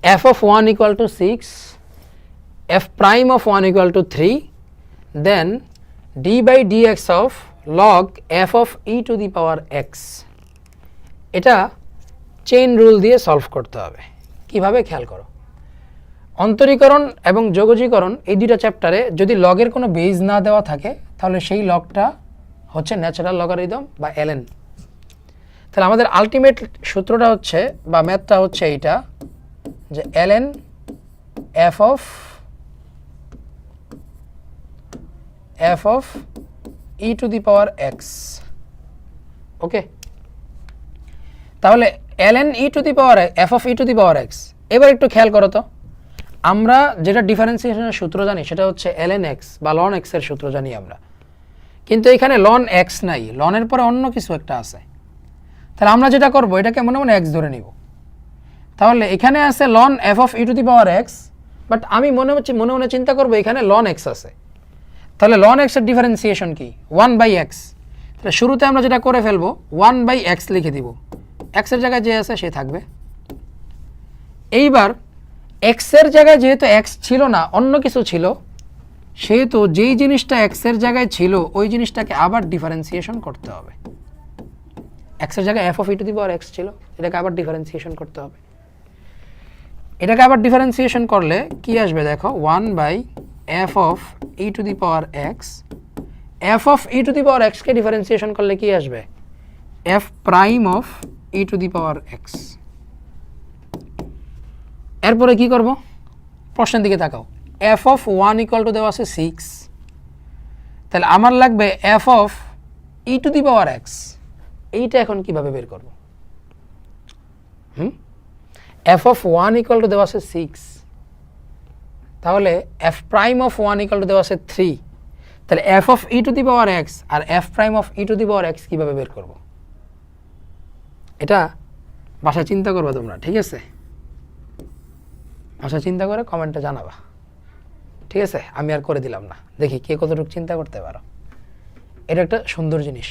f of 1 equal to 6, f prime of 1 equal to 3, then d by dx of log f of e to the power x. এটা chain rule দিয়ে solve করতে হবে। কিভাবে খেয়াল করো, অন্তরীকরণ এবং যোগজীকরণ এই দুইটা চ্যাপ্টারে যদি লগের কোনো বেজ না দেওয়া থাকে তাহলে সেই লগটা হচ্ছে ন্যাচারাল লগারিদম বা ln। তাহলে আমাদের আলটিমেট সূত্রটা হচ্ছে বা ম্যাথটা হচ্ছে এইটা যে ln f of e to the power x। ওকে, তাহলে ln e to the power f of e to the power x। এবার একটু খেয়াল করো তো, আমরা যেটা ডিফারেন্সিয়েশনের সূত্র জানি সেটা হচ্ছে ln x বা ln x এর সূত্র জানি আমরা, কিন্তু এখানে ln x নাই, ln এর পরে অন্য কিছু একটা আছে। তাহলে আমরা যেটা করব এটাকে মনে মনে x ধরে নিব। তাহলে এখানে আছে ln f of e to the power x, but আমি মনে মনে চিন্তা করব এখানে ln x আছে। তাহলে ln x এর ডিফারেন্সিয়েশন কি 1/x। তাহলে শুরুতে আমরা যেটা করে ফেলবো 1/x লিখে দিব, x এর জায়গায় যে আছে সে থাকবে। এইবার x এর জায়গায় যেহেতু x ছিল না অন্য কিছু ছিল, সেহেতু যেই জিনিসটা x এর জায়গায় ছিল ওই জিনিসটাকে আবার ডিফারেন্সিয়েশন করতে হবে। x এর জায়গায় f of e to the power x ছিল, এটাকে আবার ডিফারেন্সিয়েশন করতে হবে। এটাকে আবার ডিফারেন্সিয়েশন করলে কি আসবে দেখো, 1/f of e to the power x। f of e to the power x K differentiation করলে কি আসবে, f prime of e to the power x। এরপরে কি করব, প্রশ্নের দিকে তাকাও, f of 1 equal to দেওয়া আছে 6, তাহলে আমার লাগবে f of e to the power x। এইটা এখন কিভাবে বের করব, f of 1 equal to দেওয়া আছে 6, তাহলে f prime of 1 equal to দেওয়া আছে 3, তাহলে f of e to the power x R f prime of e to the power x কিভাবে বের করব, এটা বাসায় চিন্তা করবা তোমরা, ঠিক আছে? বাসায় চিন্তা করে কমেন্টে জানাবা, ঠিক আছে? আমি আর করে দিলাম না, দেখি কে কতটুকু চিন্তা করতে পারো। এটা একটা সুন্দর জিনিস।